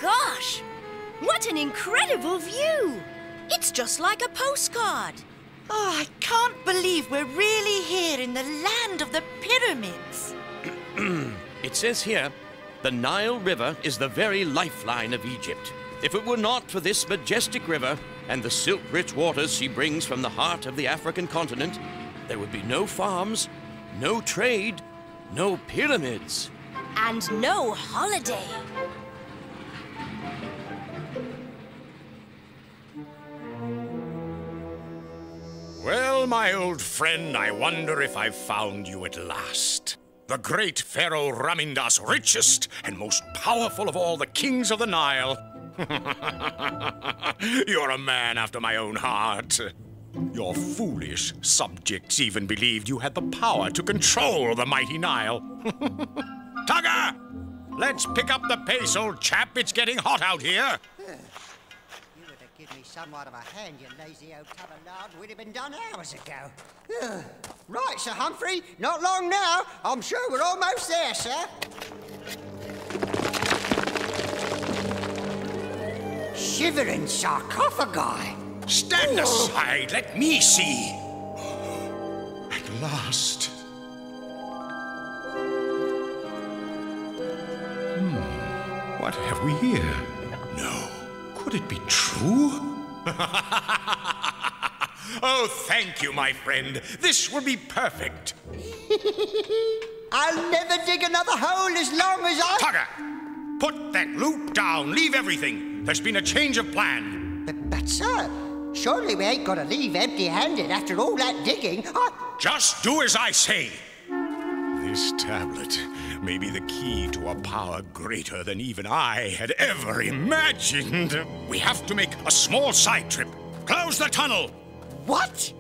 Gosh! What an incredible view! It's just like a postcard. Oh, I can't believe we're really here in the land of the pyramids. It says here, the Nile River is the very lifeline of Egypt. If it were not for this majestic river and the silt-rich waters she brings from the heart of the African continent, there would be no farms, no trade, no pyramids. And no holiday. Well, my old friend, I wonder if I've found you at last. The great Pharaoh Ramindas, richest and most powerful of all the kings of the Nile. You're a man after my own heart. Your foolish subjects even believed you had the power to control the mighty Nile. Tugger! Let's pick up the pace, old chap. It's getting hot out here. You would have given me somewhat of a hand, you lazy old tub of lard. We'd have been done hours ago. Right, Sir Humphrey. Not long now. I'm sure we're almost there, sir. Shivering sarcophagi. Stand aside. Let me see. At last. What have we here? No. Could it be true? Oh, thank you, my friend. This will be perfect. I'll never dig another hole as long as I... Tugger! Put that loop down. Leave everything. There's been a change of plan. But sir, surely we ain't got to leave empty-handed after all that digging. Just do as I say. This tablet may be the key to a power greater than even I had ever imagined. We have to make a small side trip. Close the tunnel. What?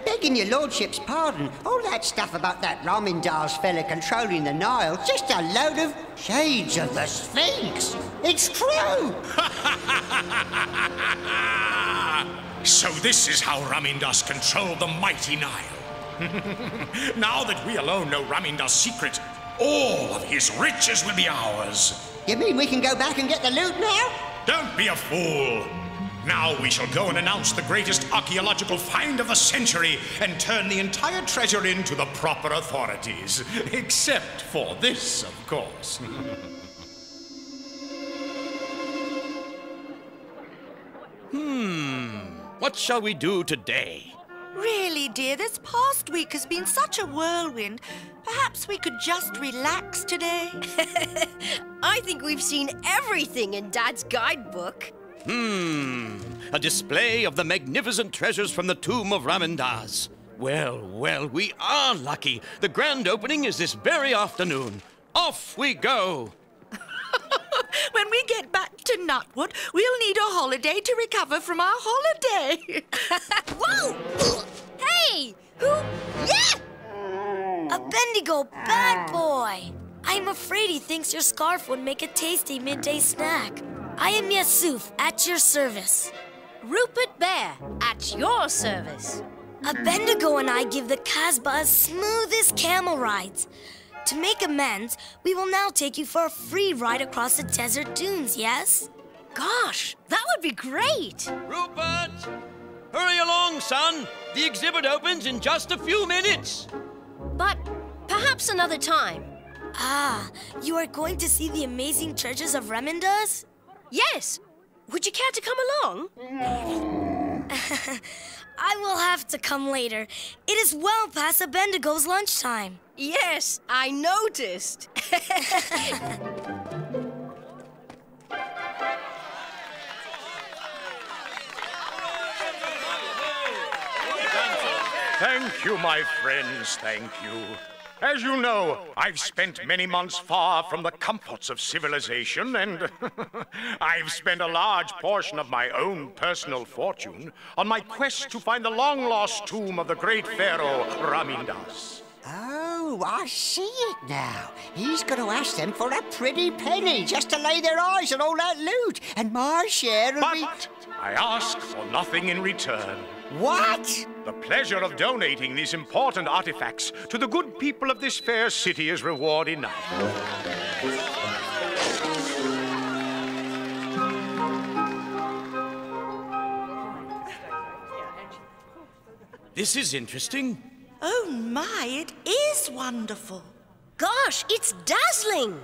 Begging your lordship's pardon, all that stuff about that Ramindas fella controlling the Nile, just a load of shades of the Sphinx. It's true. So this is how Ramindas controlled the mighty Nile. Now that we alone know Ramindas' secret, all of his riches will be ours. You mean we can go back and get the loot now? Don't be a fool. Now we shall go and announce the greatest archaeological find of the century and turn the entire treasure in to the proper authorities. Except for this, of course. What shall we do today? Really, dear, this past week has been such a whirlwind. Perhaps we could just relax today. I think we've seen everything in Dad's guidebook. A display of the magnificent treasures from the tomb of Ramindas. Well, well, we are lucky. The grand opening is this very afternoon. Off we go. When we get back to Nutwood, we'll need a holiday to recover from our holiday. Whoa! Hey! Who? Yeah! A Bendigo bad boy! I'm afraid he thinks your scarf would make a tasty midday snack. I am Yusuf, at your service. Rupert Bear, at your service. A Bendigo and I give the Casbah as smooth as camel rides. To make amends, we will now take you for a free ride across the desert dunes, yes? Gosh, that would be great! Rupert! Hurry along, son. The exhibit opens in just a few minutes. But perhaps another time. Ah, you are going to see the amazing treasures of Ramindas? Yes. Would you care to come along? I will have to come later. It is well past a Bendigo's lunchtime. Yes, I noticed. Thank you, my friends, thank you. As you know, I've spent many months far from the comforts of civilization, and I've spent a large portion of my own personal fortune on my quest to find the long-lost tomb of the great pharaoh Ramindas. Oh, I see it now. He's going to ask them for a pretty penny just to lay their eyes on all that loot, and my share will be... But I ask for nothing in return. What? The pleasure of donating these important artifacts to the good people of this fair city is reward enough. This is interesting. Oh my, it is wonderful. Gosh, it's dazzling.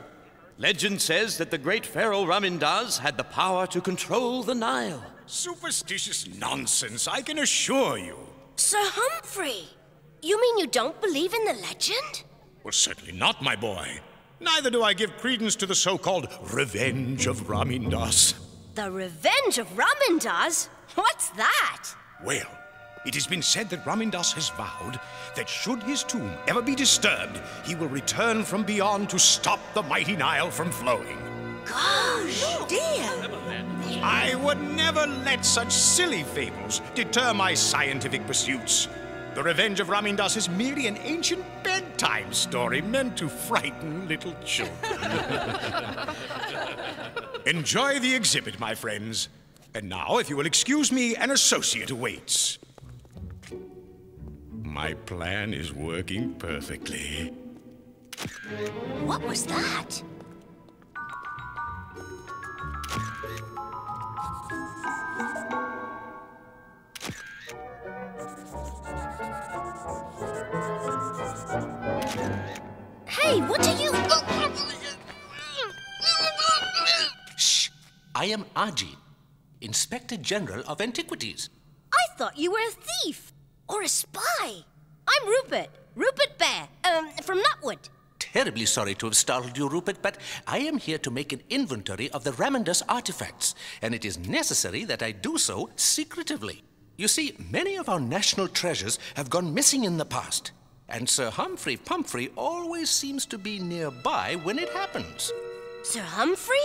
Legend says that the great pharaoh Ramindaz had the power to control the Nile. Superstitious nonsense, I can assure you. Sir Humphrey, you mean you don't believe in the legend? Well, certainly not, my boy. Neither do I give credence to the so-called revenge of Ramindas. The Revenge of Ramindaz? What's that? Well, it has been said that Ramindas has vowed that should his tomb ever be disturbed, he will return from beyond to stop the mighty Nile from flowing. Gosh, Dear. I would never let such silly fables deter my scientific pursuits. The Revenge of Ramindas is merely an ancient bedtime story meant to frighten little children. Enjoy the exhibit, my friends. And now, if you will excuse me, an associate awaits. My plan is working perfectly. what was that? Hey, what are you... Shh! I am Aji, Inspector General of Antiquities. I thought you were a thief or a spy. I'm Rupert, Rupert Bear, from Nutwood. Terribly sorry to have startled you, Rupert, but I am here to make an inventory of the Ramindas artifacts, and it is necessary that I do so secretively. You see, many of our national treasures have gone missing in the past, and Sir Humphrey Pumphrey always seems to be nearby when it happens. Sir Humphrey?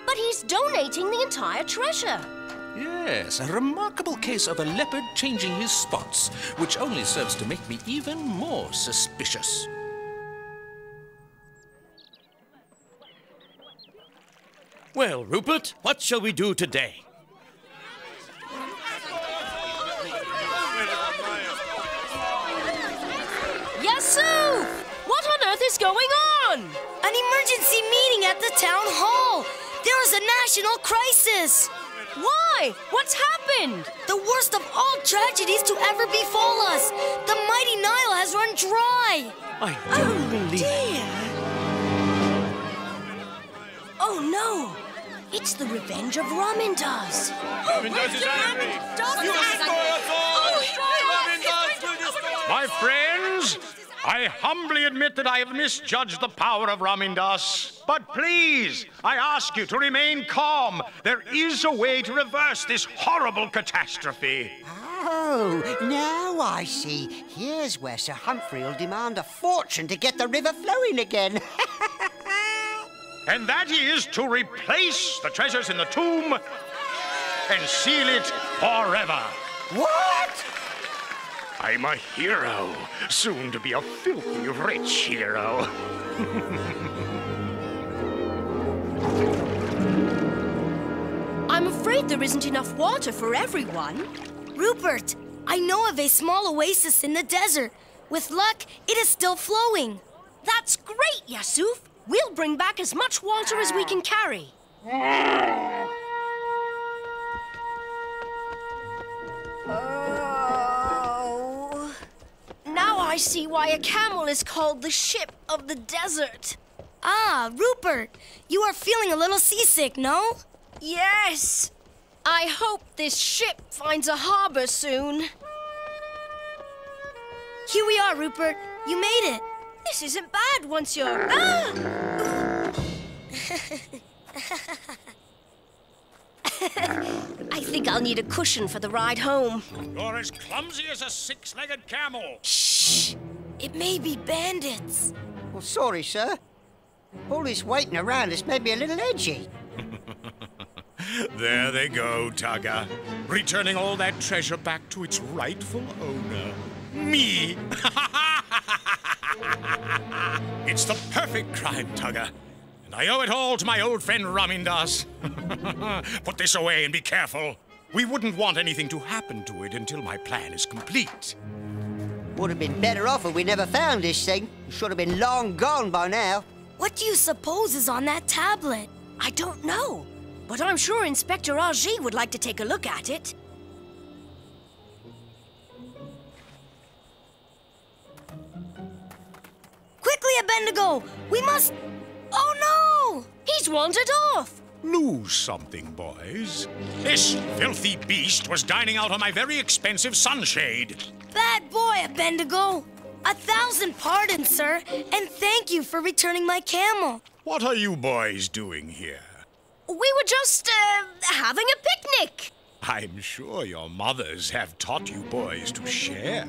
But he's donating the entire treasure. Yes, a remarkable case of a leopard changing his spots, which only serves to make me even more suspicious. Well, Rupert, what shall we do today? Yasu! What on earth is going on? An emergency meeting at the town hall. There is a national crisis. Why? What's happened? The worst of all tragedies to ever befall us. The mighty Nile has run dry. I don't believe it. Oh no! It's the Revenge of Ramindas. Ramindas is angry. You destroy us all. Ramindas will destroy us. My friends, I humbly admit that I have misjudged the power of Ramindas. But please, I ask you to remain calm. There is a way to reverse this horrible catastrophe. Oh, now I see. Here's where Sir Humphrey will demand a fortune to get the river flowing again. And that is to replace the treasures in the tomb and seal it forever. What? I'm a hero, soon to be a filthy rich hero. I'm afraid there isn't enough water for everyone. Rupert, I know of a small oasis in the desert. With luck, it is still flowing. That's great, Yasuf. We'll bring back as much water as we can carry. Oh. Now I see why a camel is called the ship of the desert. Ah, Rupert, you are feeling a little seasick, no? Yes. I hope this ship finds a harbor soon. Here we are, Rupert. You made it. This isn't bad once you're... Ah! I think I'll need a cushion for the ride home. You're as clumsy as a six-legged camel. Shh! It may be bandits. Well, sorry, sir. All this waiting around has made me a little edgy. There they go, Tugger. Returning all that treasure back to its rightful owner. Me! It's the perfect crime, Tugger. And I owe it all to my old friend Ramindas. Put this away and be careful. We wouldn't want anything to happen to it until my plan is complete. Would have been better off if we never found this thing. It should have been long gone by now. What do you suppose is on that tablet? I don't know, but I'm sure Inspector Argy would like to take a look at it. Quickly, Abednego! We must... Oh, no! He's wandered off! Lose something, boys. This filthy beast was dining out on my very expensive sunshade. Bad boy, Abednego! 1,000 pardons, sir, and thank you for returning my camel. What are you boys doing here? We were just, having a picnic. I'm sure your mothers have taught you boys to share.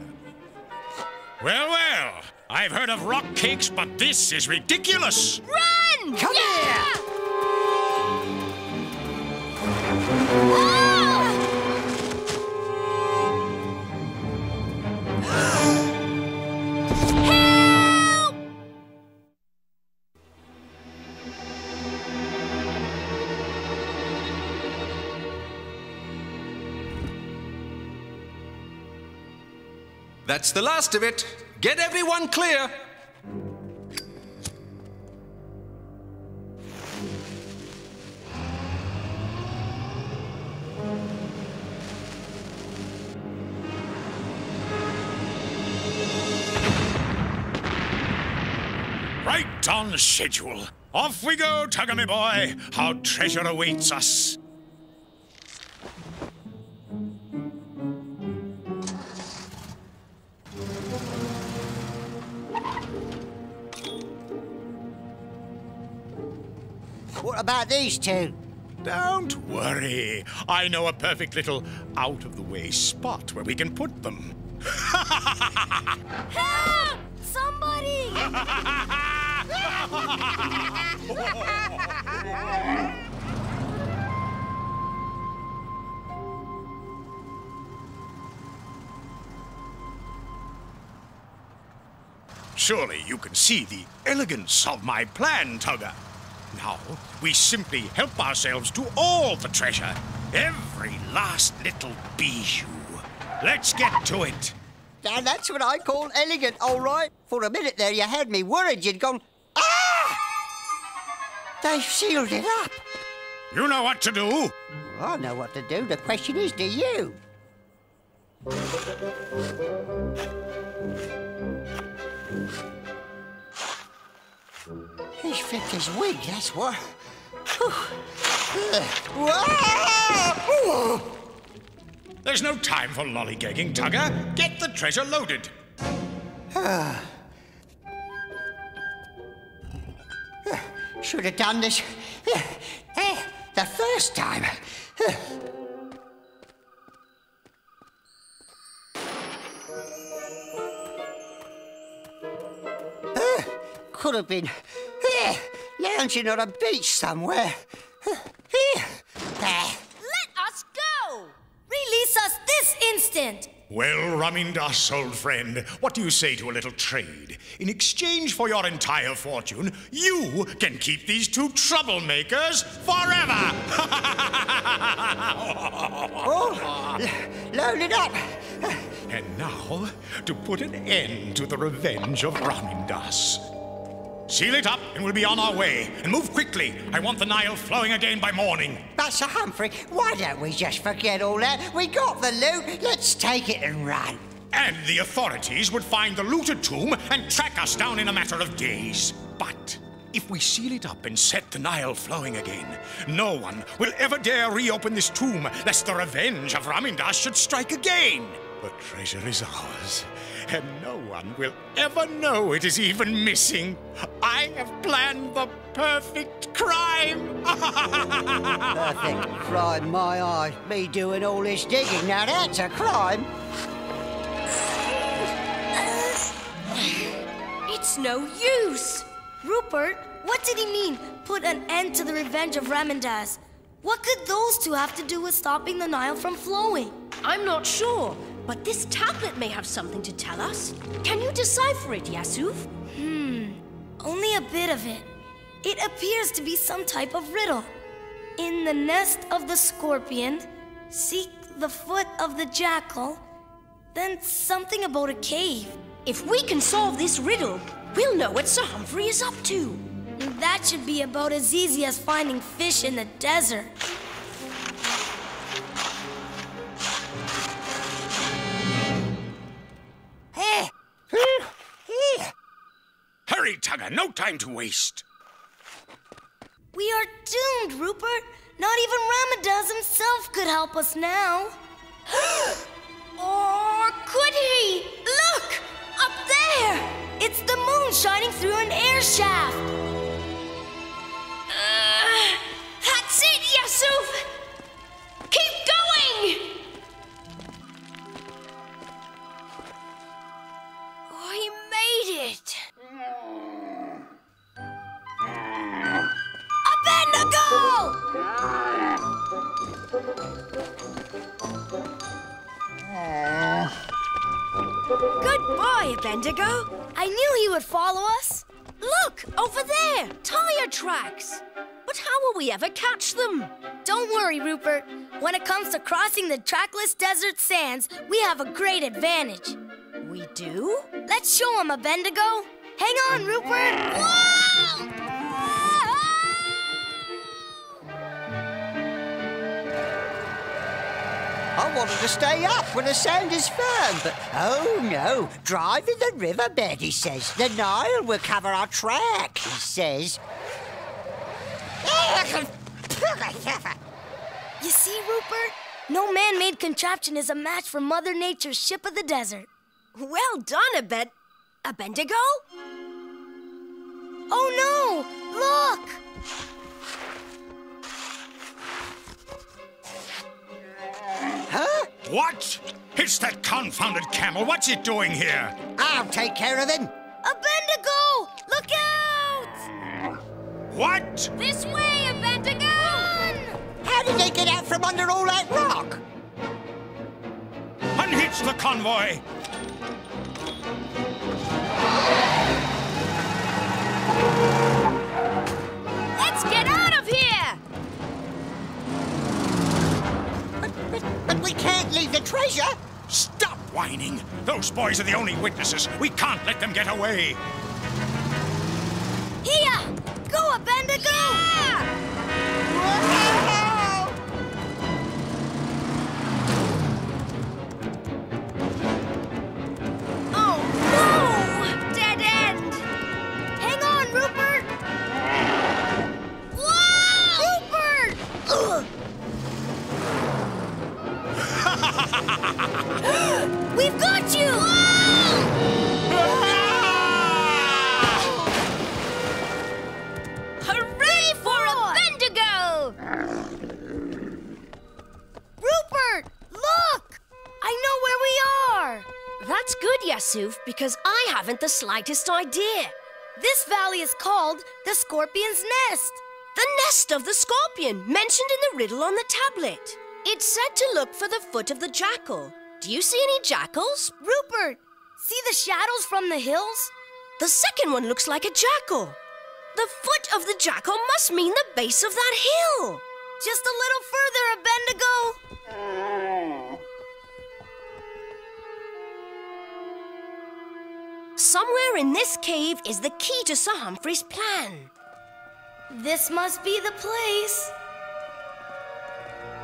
Well, well, I've heard of rock cakes, but this is ridiculous. Run! Come here! That's the last of it. Get everyone clear. Right on schedule. Off we go, Tugger, my boy. Our treasure awaits us. What about these two? Don't worry. I know a perfect little out-of-the-way spot where we can put them. Help! Somebody! Surely you can see the elegance of my plan, Tugger. Now, we simply help ourselves to all the treasure. Every last little bijou. Let's get to it. Now, that's what I call elegant, all right. For a minute there, you had me worried you'd gone... Ah! They've sealed it up. You know what to do. I know what to do. The question is, do you? He's flipped his wig, that's what. There's no time for lollygagging, Tugger. Get the treasure loaded. Should have done this the first time. Could have been lounging on a beach somewhere. Let us go! Release us this instant! Well, Ramindas, old friend, what do you say to a little trade? In exchange for your entire fortune, you can keep these two troublemakers forever! Load it up. And now, to put an end to the revenge of Ramindas. Seal it up and we'll be on our way. And move quickly. I want the Nile flowing again by morning. But, Sir Humphrey, why don't we just forget all that? We got the loot. Let's take it and run. And the authorities would find the looted tomb and track us down in a matter of days. But if we seal it up and set the Nile flowing again, no one will ever dare reopen this tomb lest the revenge of Ramindas should strike again. The treasure is ours, and no one will ever know it is even missing. I have planned the perfect crime. Perfect crime, my eye. Me doing all this digging, now that's a crime. It's no use. Rupert, what did he mean, put an end to the revenge of Ramindas? What could those two have to do with stopping the Nile from flowing? I'm not sure, but this tablet may have something to tell us. Can you decipher it, Yasuf? Only a bit of it. It appears to be some type of riddle. In the nest of the scorpion, Seek the foot of the jackal, then something about a cave. If we can solve this riddle, we'll know what Sir Humphrey is up to. That should be about as easy as finding fish in the desert. Hurry, Tugger, no time to waste. We are doomed, Rupert. Not even Ramadas himself could help us now. Or could he? Look! Up there! It's the moon shining through an air shaft. That's it, Yusuf! Keep going! We made it! Abednego! Good boy, Abednego. I knew he would follow us. Look, over there, tire tracks. But how will we ever catch them? Don't worry, Rupert. When it comes to crossing the trackless desert sands, we have a great advantage. We do? Let's show him, Abednego. Hang on, Rupert. Whoa! I wanted to stay up when the sand is firm, but oh no, drive in the riverbed, he says. The Nile will cover our track, he says. You see, Rupert? No man-made contraption is a match for Mother Nature's ship of the desert. Well done, Abednego? Oh no! Look! Huh? What? It's that confounded camel. What's it doing here? I'll take care of him. Abednego! Look out! What? This way, Abednego! Run! How did they get out from under all that rock? Unhitch the convoy! Let's get out of here! But we can't leave the treasure. Stop whining! Those boys are the only witnesses. We can't let them get away. Here! Go, Abednego! Yeah! Oh, no! Dead end! Hang on, Rupert! Whoa! Rupert! Ugh. We've got you! Hooray for Abednego! Rupert! Look! I know where we are! That's good, Yusuf, because I haven't the slightest idea. This valley is called the Scorpion's Nest. The nest of the scorpion, mentioned in the riddle on the tablet. It's said to look for the foot of the jackal. Do you see any jackals? Rupert, see the shadows from the hills? The second one looks like a jackal. The foot of the jackal must mean the base of that hill. Just a little further, Abednego. Somewhere in this cave is the key to Sir Humphrey's plan. This must be the place.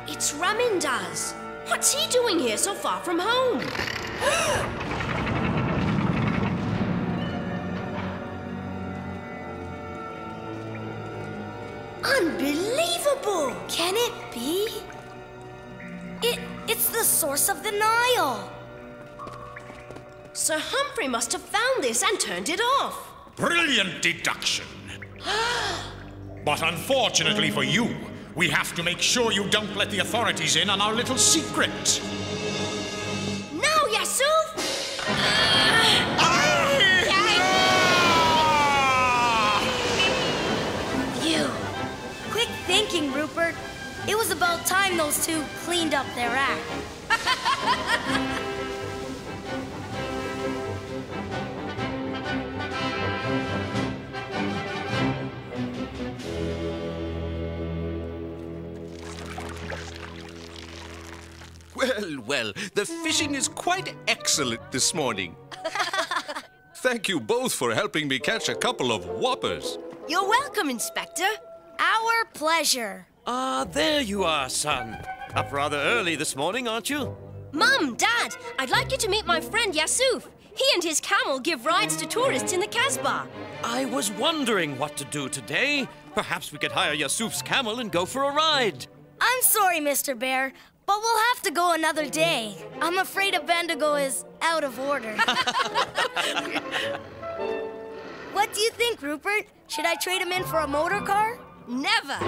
It's Ramindaz. What's he doing here so far from home? Unbelievable! Can it be? It's the source of the Nile. Sir Humphrey must have found this and turned it off. Brilliant deduction. But unfortunately for you, we have to make sure you don't let the authorities in on our little secret. Now, Yusuf! Phew. Quick thinking, Rupert. It was about time those two cleaned up their act. Well, well, the fishing is quite excellent this morning. Thank you both for helping me catch a couple of whoppers. You're welcome, Inspector. Our pleasure. Ah, there you are, son. Up rather early this morning, aren't you? Mum, Dad, I'd like you to meet my friend Yasuf. He and his camel give rides to tourists in the Casbah. I was wondering what to do today. Perhaps we could hire Yasuf's camel and go for a ride. I'm sorry, Mr. Bear, but we'll have to go another day. I'm afraid a Bendigo is out of order. What do you think, Rupert? Should I trade him in for a motor car? Never.